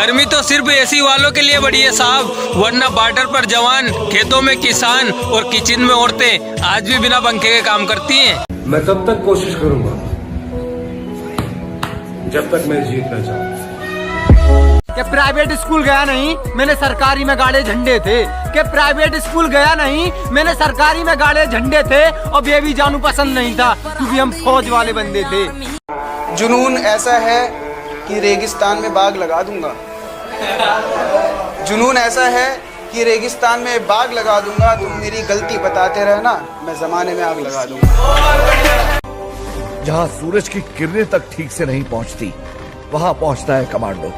गर्मी तो सिर्फ एसी वालों के लिए बड़ी है साहब, वरना बॉर्डर पर जवान, खेतों में किसान और किचन में औरतें आज भी बिना पंखे के काम करती हैं। मैं तब तक कोशिश करूंगा जब तक मैं जीतना चाहूँ। कि प्राइवेट स्कूल गया नहीं, मैंने सरकारी में गाड़े झंडे थे। कि प्राइवेट स्कूल गया नहीं, मैंने सरकारी में गाड़े झंडे थे। और बेबी जानू पसंद नहीं था क्योंकि हम फौज वाले बंदे थे। जुनून ऐसा है कि रेगिस्तान में बाग लगा दूंगा। जुनून ऐसा है कि रेगिस्तान में बाग लगा दूंगा। तुम मेरी गलती बताते रहना, मैं जमाने में आग लगा दूंगा। जहां सूरज की किरणें तक ठीक से नहीं पहुंचती, वहां पहुंचता है कमांडो।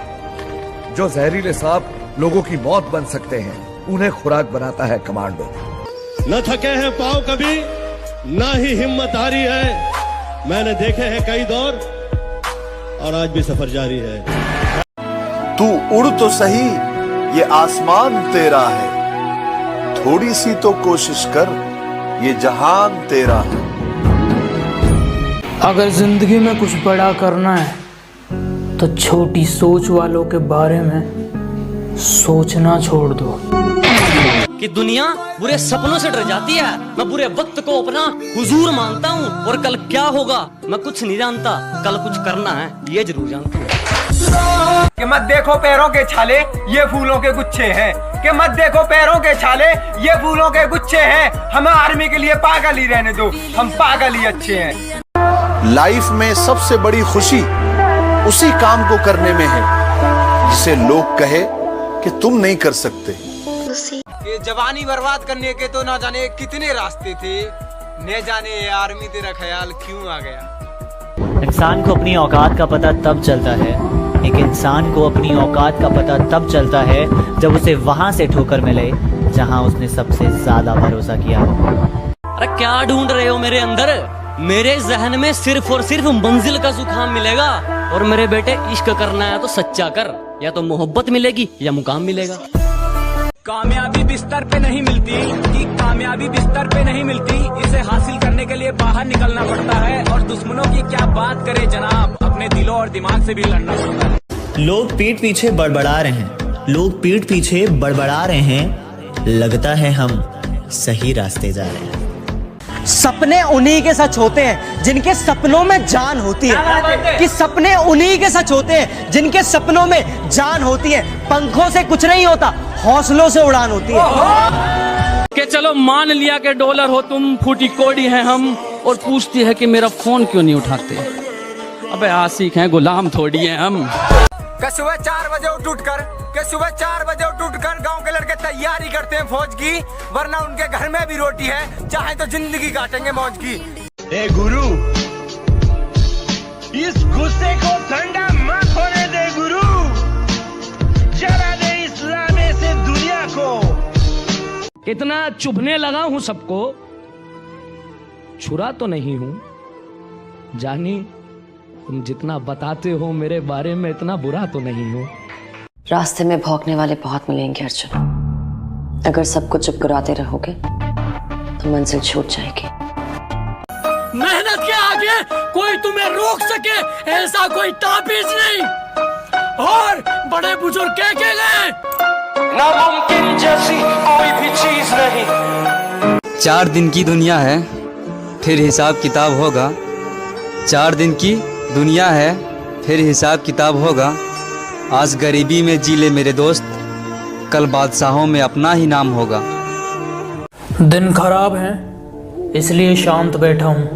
जो जहरीले सांप लोगों की मौत बन सकते हैं, उन्हें खुराक बनाता है कमांडो। न थके हैं पाँव कभी, ना ही हिम्मत हारी है। मैंने देखे हैं कई दौर और आज भी सफर जारी है। तू उड़ तो सही, ये आसमान तेरा है। थोड़ी सी तो कोशिश कर, ये जहान तेरा है। अगर जिंदगी में कुछ बड़ा करना है तो छोटी सोच वालों के बारे में सोचना छोड़ दो। कि दुनिया बुरे सपनों से डर जाती है, मैं बुरे वक्त को अपना हुजूर मानता हूँ। और कल क्या होगा मैं कुछ नहीं जानता, कल कुछ करना है ये जरूर जानता हूँ। कि मत देखो पैरों के छाले, ये फूलों के गुच्छे हैं। कि मत देखो पैरों के छाले, ये फूलों के गुच्छे हैं। हमें आर्मी के लिए पागल ही रहने दो, हम पागल ही अच्छे हैं। लाइफ में सबसे बड़ी खुशी उसी काम को करने में है जिसे लोग कहे कि तुम नहीं कर सकते। ये जवानी बर्बाद करने के तो ना जाने कितने रास्ते थे, न जाने आर्मी तेरा ख्याल क्यों आ गया। इंसान को अपनी औकात का पता तब चलता है, एक इंसान को अपनी औकात का पता तब चलता है जब उसे वहां से ठोकर मिले जहां उसने सबसे ज्यादा भरोसा किया हो। अरे क्या ढूंढ रहे हो मेरे अंदर? मेरे जहन में सिर्फ और सिर्फ मंजिल का जुकाम मिलेगा। और मेरे बेटे इश्क करना है तो सच्चा कर, या तो मोहब्बत मिलेगी या मुकाम मिलेगा। कामयाबी बिस्तर पे नहीं मिलती, कि कामयाबी बिस्तर पे नहीं मिलती, इसे हासिल करने के लिए बाहर निकलना पड़ता है। और दुश्मनों की क्या बात करें जनाब, अपने दिलों और दिमाग से भी लड़ना पड़ता है। लोग पीठ पीछे बड़बड़ा रहे हैं, लोग पीठ पीछे बड़बड़ा रहे हैं, लगता है हम सही रास्ते जा रहे हैं। सपने उन्हीं के सच होते हैं जिनके सपनों में जान होती है। कि सपने उन्हीं के सच होते हैं जिनके सपनों में जान होती है। पंखों से कुछ नहीं होता, हौसलों से उड़ान होती है। कि चलो मान लिया कि डॉलर हो तुम, फूटी कोड़ी हैं हम, और पूछती है कि मेरा फोन क्यों नहीं उठाते। अबे आशिक हैं, गुलाम थोड़ी हैं हम। सुबह 4 बजे सुबह 4 बजे उठकर गांव के लड़के तैयारी करते हैं फौज की, वरना उनके घर में भी रोटी है, चाहे तो जिंदगी काटेंगे मौज की। ए गुरु, इस गुस्से को ठंडा मत होने दे गुरु, जरा दे इस लाने से दुनिया को। इतना चुभने लगा हूं सबको, छुरा तो नहीं हूं। जानी तुम जितना बताते हो मेरे बारे में, इतना बुरा तो नहीं हूं। रास्ते में भौंकने वाले बहुत मिलेंगे अर्जुन। अगर सबको चुप कराते रहोगे तो मंजिल छूट जाएगी। मेहनत के आगे कोई तुम्हें रोक सके ऐसा कोई ताबीज नहीं। और बड़े बुजुर्ग कह के गए, नामुमकिन जैसी कोई भी चीज नहीं। 4 दिन की दुनिया है, फिर हिसाब किताब होगा। 4 दिन की दुनिया है, फिर हिसाब किताब होगा। आज गरीबी में जी ले मेरे दोस्त, कल बादशाहों में अपना ही नाम होगा। दिन खराब है इसलिए शांत बैठा हूँ।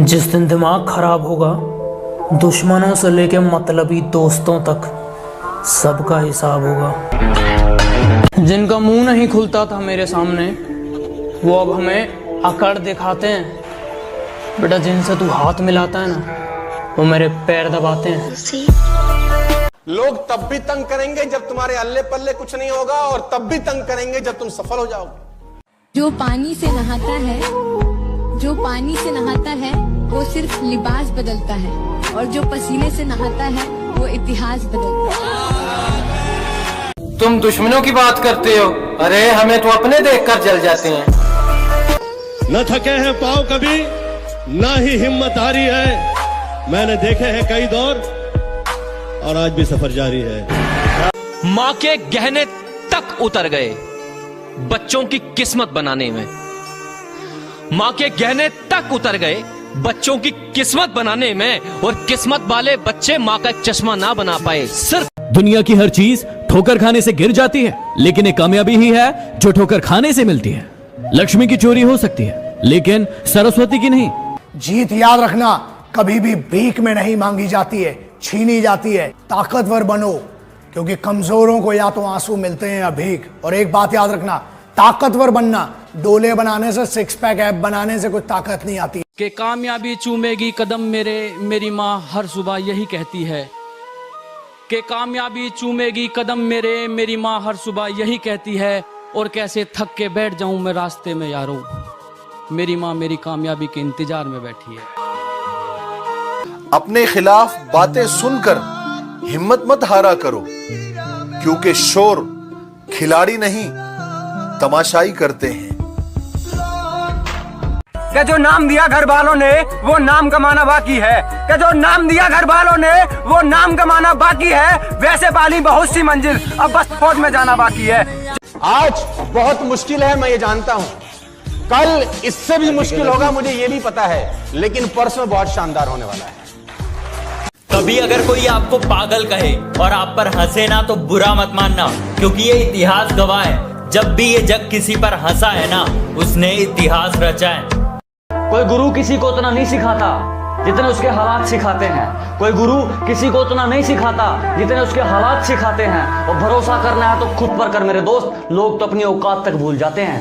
जिस दिन दिमाग खराब होगा, दुश्मनों से लेके मतलबी दोस्तों तक सबका हिसाब होगा। जिनका मुंह नहीं खुलता था मेरे सामने, वो अब हमें अकड़ दिखाते हैं। बेटा जिनसे तू हाथ मिलाता है ना, वो मेरे पैर दबाते हैं। लोग तब भी तंग करेंगे जब तुम्हारे अल्ले पल्ले कुछ नहीं होगा, और तब भी तंग करेंगे जब तुम सफल हो जाओगे। जो पानी से नहाता है वो सिर्फ लिबास बदलता है, और जो पसीने से नहाता है वो इतिहास बदलता है। तुम दुश्मनों की बात करते हो, अरे हमें तो अपने देखकर जल जाते हैं। न थके हैं पाँव कभी, ना ही हिम्मत हारी है। मैंने देखे हैं कई दौर और आज भी सफर जारी है। मां के गहने तक उतर गए बच्चों की किस्मत बनाने में। मां के गहने तक उतर गए बच्चों की किस्मत बनाने में, और किस्मत वाले बच्चे मां का चश्मा ना बना पाए। सिर्फ दुनिया की हर चीज ठोकर खाने से गिर जाती है, लेकिन एक कामयाबी ही है जो ठोकर खाने से मिलती है। लक्ष्मी की चोरी हो सकती है, लेकिन सरस्वती की नहीं। जीत याद रखना कभी भी भीख में नहीं मांगी जाती है, छीनी जाती है। ताकतवर बनो, क्योंकि कमजोरों को या तो आंसू मिलते हैं या भीख। और एक बात याद रखना, ताकतवर बनना डोले बनाने से, सिक्स पैक ऐप बनाने से कुछ ताकत नहीं आती। कि कामयाबी चूमेगी कदम मेरी माँ हर सुबह यही कहती है। कि कामयाबी चूमेगी कदम मेरी माँ हर सुबह यही कहती है। और कैसे थक के बैठ जाऊं मैं रास्ते में यारों, मेरी माँ मेरी कामयाबी के इंतजार में बैठी है। अपने खिलाफ बातें सुनकर हिम्मत मत हारा करो, क्योंकि शोर खिलाड़ी नहीं तमाशाई करते हैं। कि जो नाम दिया घर वालों ने वो नाम कमाना बाकी है। कि जो नाम दिया घर वालों ने वो नाम कमाना बाकी है। वैसे पाली बहुत सी मंजिल, अब बस फौज में जाना बाकी है। आज बहुत मुश्किल है, मैं ये जानता हूं। कल इससे भी मुश्किल होगा, मुझे ये भी पता है, लेकिन परसों बहुत शानदार होने वाला है। कभी अगर कोई आपको पागल कहे और आप पर हंसे ना तो बुरा मत मानना, क्योंकि ये इतिहास गवाह है। जब भी ये जग किसी पर हंसा है ना, उसने इतिहास रचा है। कोई गुरु किसी को उतना नहीं सिखाता जितने उसके हालात सिखाते हैं। कोई गुरु किसी को उतना नहीं सिखाता जितने उसके हालात सिखाते हैं। और भरोसा करना है तो खुद पर कर मेरे दोस्त, लोग तो अपनी औकात तक भूल जाते हैं।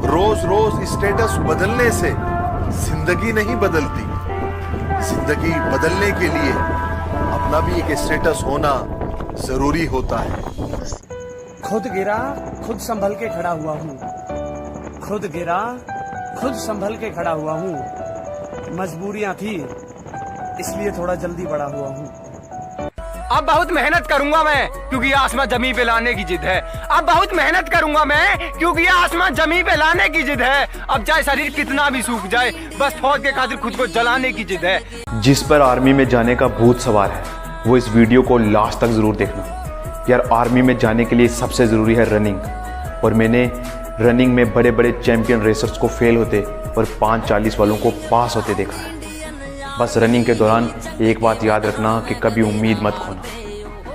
रोज रोज स्टेटस बदलने से जिंदगी नहीं बदलती। जिंदगी बदलने के लिए अपना भी एक स्टेटस होना जरूरी होता है। खुद गिरा खुद संभल के खड़ा हुआ हूँ। खुद गिरा खुद संभल के खड़ा हुआ हूँ। मजबूरियां थी इसलिए थोड़ा जल्दी बड़ा हुआ हूँ। अब बहुत मेहनत करूंगा मैं, क्योंकि आसमां जमी पे लाने की जिद है। अब बहुत मेहनत करूंगा मैं, क्योंकि आसमां जमी पे लाने की जिद है। अब चाहे शरीर कितना भी सूख जाए, बस फौज के खातिर खुद को जलाने की जिद है। जिस पर आर्मी में जाने का भूत सवार है, वो इस वीडियो को लास्ट तक जरूर देखना। यार, आर्मी में जाने के लिए सबसे जरूरी है रनिंग, और मैंने रनिंग में बड़े बड़े चैंपियन रेसर्स को फेल होते और 5:40 वालों को पास होते देखा है। बस रनिंग के दौरान एक बात याद रखना कि कभी उम्मीद मत खोना,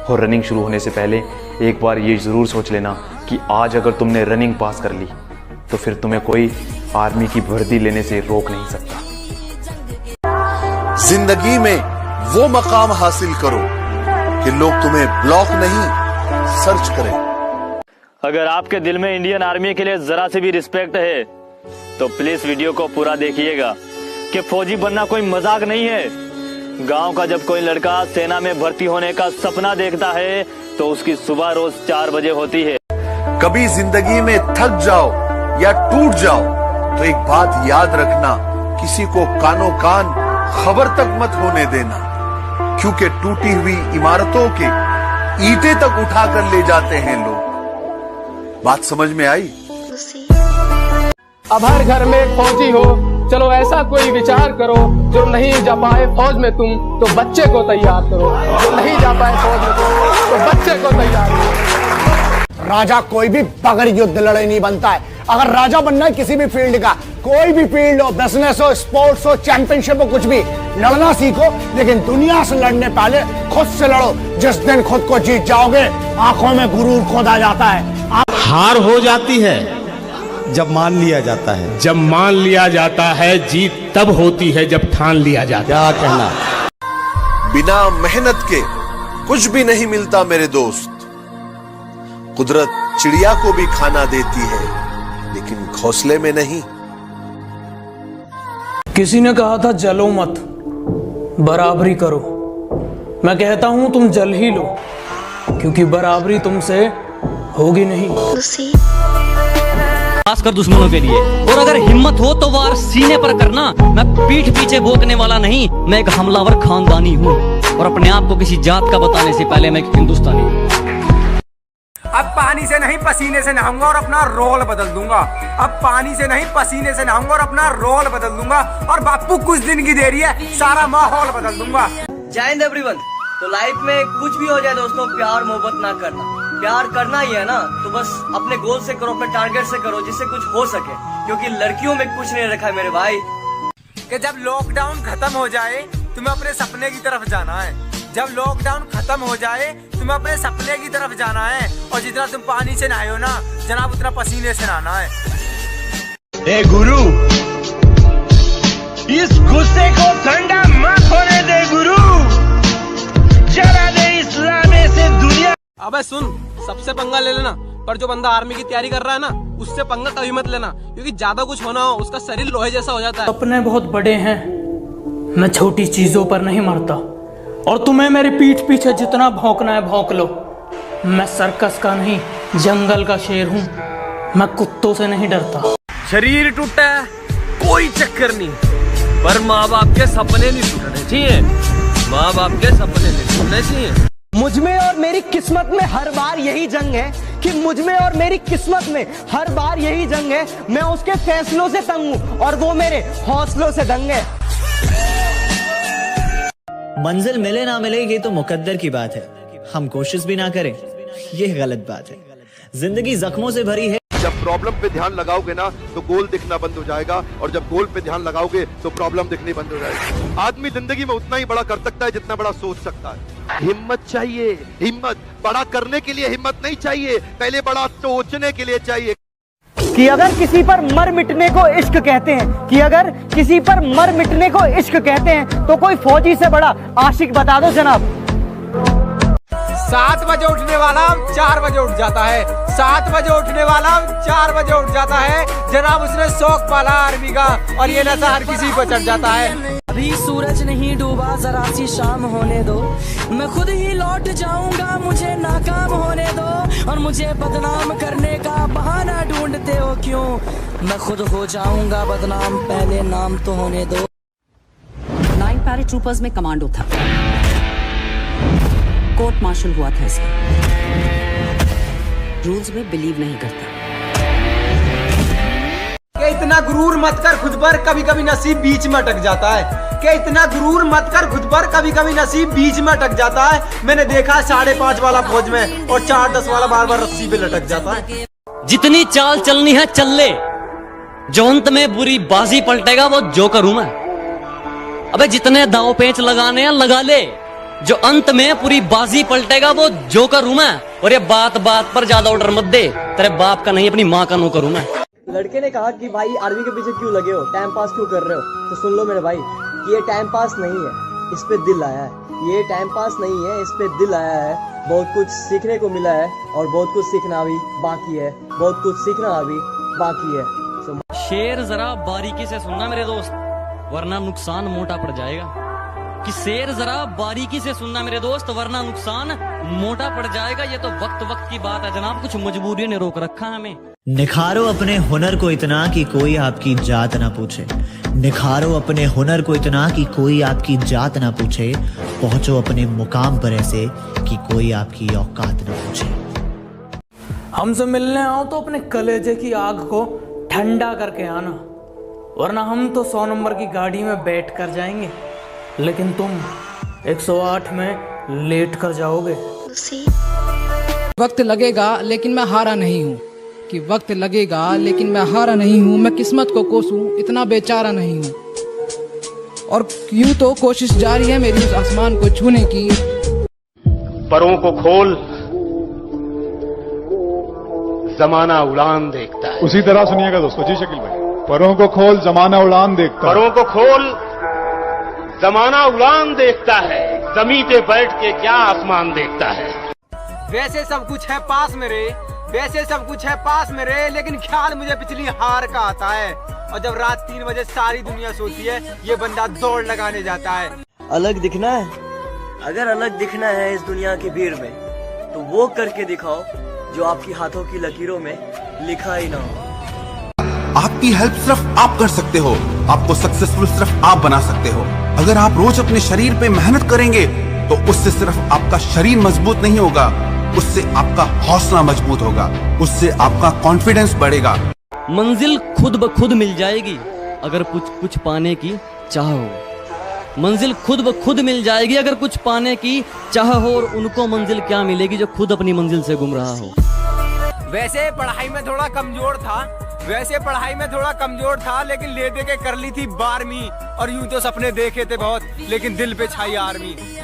और रनिंग शुरू होने से पहले एक बार ये ज़रूर सोच लेना कि आज अगर तुमने रनिंग पास कर ली तो फिर तुम्हें कोई आर्मी की वर्दी लेने से रोक नहीं सकता। जिंदगी में वो मकाम हासिल करो कि लोग तुम्हें ब्लॉक नहीं सर्च करें। अगर आपके दिल में इंडियन आर्मी के लिए जरा से भी रिस्पेक्ट है तो प्लीज वीडियो को पूरा देखिएगा कि फौजी बनना कोई मजाक नहीं है। गांव का जब कोई लड़का सेना में भर्ती होने का सपना देखता है तो उसकी सुबह रोज 4 बजे होती है। कभी जिंदगी में थक जाओ या टूट जाओ तो एक बात याद रखना, किसी को कानो कान खबर तक मत होने देना, क्योंकि टूटी हुई इमारतों के ईंटें तक उठा कर ले जाते हैं लोग। बात समझ में आई? अब हर घर में एक फौजी हो, चलो ऐसा कोई विचार करो। जो नहीं जा पाए फौज में तुम तो बच्चे को तैयार करो। जो नहीं जा पाए फौज में तुम तो बच्चे को तैयार करो। राजा कोई भी बगैर युद्ध लड़े नहीं बनता है। अगर राजा बनना है किसी भी फील्ड का, कोई भी फील्ड हो, बिजनेस हो, स्पोर्ट्स हो, चैंपियनशिप हो, कुछ भी, लड़ना सीखो, लेकिन दुनिया से लड़ने पहले खुद से लड़ो। जिस दिन खुद को जीत जाओगे, आंखों में गुरूर खोदा जाता है। हार हो जाती है जब मान लिया जाता है। जब मान लिया जाता है, जीत तब होती है जब ठान लिया जाता है। क्या कहना? बिना मेहनत के कुछ भी नहीं मिलता मेरे दोस्त। कुदरत चिड़िया को भी खाना देती है, लेकिन घोंसले में नहीं। किसी ने कहा था जलो मत, बराबरी करो। मैं कहता हूं तुम जल ही लो, क्योंकि बराबरी तुमसे होगी नहीं। खासकर दुश्मनों के लिए। और अगर हिम्मत हो तो वार सीने पर करना। मैं पीठ पीछे भोंकने वाला नहीं, मैं एक हमलावर खानदानी हूँ, और अपने आप को किसी जात का बताने से पहले मैं एक हिंदुस्तानी हूँ। अब पानी से नहीं पसीने से नहाऊंगा और अपना रोल बदल दूंगा। अब पानी से नहीं पसीने से नहाऊंगा और अपना रोल बदल दूंगा। और बापू कुछ दिन की देरी है, सारा माहौल बदल दूंगा। जय हिंद एवरीवन। तो लाइफ में कुछ भी हो जाए दोस्तों, प्यार मोहब्बत ना करना। प्यार करना ही है ना तो बस अपने गोल से करो, अपने टारगेट से करो, जिससे कुछ हो सके, क्योंकि लड़कियों में कुछ नहीं रखा है मेरे भाई। कि जब लॉकडाउन खत्म हो जाए तुम्हें अपने सपने की तरफ जाना है। जब लॉकडाउन खत्म हो जाए तुम्हें अपने सपने की तरफ जाना है, और जितना तुम पानी से नहाए हो ना जनाब, उतना पसीने से नहाना है। ए गुरु, इस गुस्से को ठंडा मत होने दे गुरु, जला दे इस्लाम से दुनिया। अबे सुन, सबसे पंगा ले लेना, पर जो बंदा आर्मी की तैयारी कर रहा है ना उससे पंगा कभी मत लेना, क्योंकि ज्यादा कुछ होना हो उसका शरीर लोहे जैसा हो जाता है। सपने बहुत बड़े हैं, मैं छोटी चीजों पर नहीं मरता, और तुम्हें मेरी पीठ पीछे जितना भौंकना है भौंक लो। मैं सर्कस का नहीं जंगल का शेर हूँ, मैं कुत्तों से नहीं डरता। शरीर टूटा है कोई चक्कर नहीं, पर माँ बाप के सपने नहीं टूटने चाहिए, माँ बाप के सपने नहीं टूटने चाहिए। मुझ में और मेरी किस्मत में हर बार यही जंग है कि मुझ में और मेरी किस्मत में हर बार यही जंग है। मैं उसके फैसलों से तंग हूँ और वो मेरे हौसलों से दंग है। मंजिल मिले ना मिले ये तो मुकद्दर की बात है, हम कोशिश भी ना करें ये गलत बात है। जिंदगी जख्मों से भरी है। जब प्रॉब्लम पे ध्यान लगाओगे ना तो गोल दिखना बंद हो जाएगा, और जब गोल पे ध्यान लगाओगे तो प्रॉब्लम दिखनी बंद हो जाएगी। आदमी जिंदगी में उतना ही बड़ा कर सकता है जितना बड़ा सोच सकता है। हिम्मत चाहिए, हिम्मत। बड़ा करने के लिए हिम्मत नहीं चाहिए, पहले बड़ा सोचने के लिए चाहिए। कि अगर किसी पर मर मिटने को इश्क कहते हैं, कि अगर किसी पर मर मिटने को इश्क कहते हैं, तो कोई फौजी से बड़ा आशिक बता दो जनाब। 7 बजे उठने वाला 4 बजे उठ जाता है, 7 बजे उठने वाला 4 बजे उठ जाता है जनाब। उसने शौक पाला आर्मी का, और ये नशा हर किसी को चढ़ जाता है। अभी सूरज नहीं डूबा, जरा सी शाम होने दो, मैं खुद ही लौट जाऊंगा, मुझे नाकाम होने दो, और मुझे बदनाम करने का बहाना ढूंढते हो क्यों, मैं खुद हो जाऊंगा बदनाम, पहले नाम तो होने दो। 9 पैराट्रूपर्स में कमांडो था, कोर्ट मार्शल हुआ था इसका, रूल्स में बिलीव नहीं करता। कि इतना गुरूर मत कर खुद पर, कभी कभी नसीब बीच में अटक जाता है। कि इतना गुरूर मत कर खुद पर, कभी कभी नसीब बीच में अटक जाता है। मैंने देखा 5.5 वाला फौज में, और 4-10 वाला बार बार रस्सी पे लटक जाता है। जितनी चाल चलनी है चल ले, जो अंत में बुरी बाजी पलटेगा वो जोकर हूं मैं। अबे जितने दांव पेंच लगाने हैं लगा ले, जो अंत में पूरी बाजी पलटेगा वो जोकर हूं मैं। और ये बात बात पर ज्यादा ऑर्डर मत दे, तेरे बाप का नहीं अपनी माँ का नौकर हूं मैं। लड़के ने कहा कि भाई आर्मी के पीछे क्यों लगे हो, टाइम पास क्यों कर रहे हो? तो सुन लो मेरे भाई, ये टाइम पास नहीं है, इस पे दिल आया है। ये टाइम पास नहीं है, इस पे दिल आया है। बहुत कुछ सीखने को मिला है, और बहुत कुछ सीखना भी बाकी है, बहुत कुछ सीखना अभी बाकी है। शेर जरा बारीकी से सुनना मेरे दोस्त, वरना नुकसान मोटा पड़ जाएगा। कि शेर जरा बारीकी से सुनना मेरे दोस्त, वरना नुकसान मोटा पड़ जाएगा। ये तो वक्त वक्त की बात है जनाब, कुछ मजबूरी ने रोक रखा है हमें। निखारो अपने हुनर को इतना कि कोई आपकी जात ना पूछे, निखारो अपने हुनर को इतना कि कोई आपकी जात ना पूछे, पहुंचो अपने मुकाम पर ऐसे कि कोई आपकी औकात ना पूछे। हमसे मिलने आओ तो अपने कलेजे की आग को ठंडा करके आना, वरना हम तो 100 नंबर की गाड़ी में बैठ कर जाएंगे, लेकिन तुम 108 में लेट कर जाओगे। वक्त लगेगा लेकिन मैं हारा नहीं हूँ, कि वक्त लगेगा लेकिन मैं हारा नहीं हूँ, मैं किस्मत को कोसूं इतना बेचारा नहीं हूँ, और यूं तो कोशिश जारी है मेरी उस आसमान को छूने की। परों को खोल, जमाना उड़ान देखता है। उसी तरह सुनिएगा दोस्तों। जी शकील भाई, परों को खोल जमाना उड़ान देखता है। परों को खोल, जमाना उड़ान देखता है, जमीन पे बैठ के क्या आसमान देखता है। वैसे सब कुछ है पास मेरे, वैसे सब कुछ है पास मेरे, लेकिन ख्याल मुझे पिछली हार का आता है। और जब रात 3 बजे सारी दुनिया सोती है, ये बंदा दौड़ लगाने जाता है। अलग दिखना है, अगर अलग दिखना है इस दुनिया की भीड़ में, तो वो करके दिखाओ जो आपकी हाथों की लकीरों में लिखा ही ना हो। आपकी हेल्प सिर्फ आप कर सकते हो, आपको सक्सेसफुल सिर्फ आप बना सकते हो। अगर आप रोज अपने शरीर पे मेहनत करेंगे तो उससे सिर्फ आपका शरीर मजबूत नहीं होगा, उससे आपका हौसला मजबूत होगा, उससे आपका कॉन्फिडेंस बढ़ेगा। मंजिल खुद ब खुद मिल जाएगी अगर कुछ कुछ पाने की चाह हो। मंजिल खुद ब खुद मिल जाएगी अगर कुछ पाने की चाह हो, और उनको मंजिल क्या मिलेगी जो खुद अपनी मंजिल से गुम रहा हो। वैसे पढ़ाई में थोड़ा कमजोर था, लेकिन ले दे के कर ली थी 12वीं, और यूं तो सपने देखे थे बहुत, लेकिन दिल पे छाई आर्मी।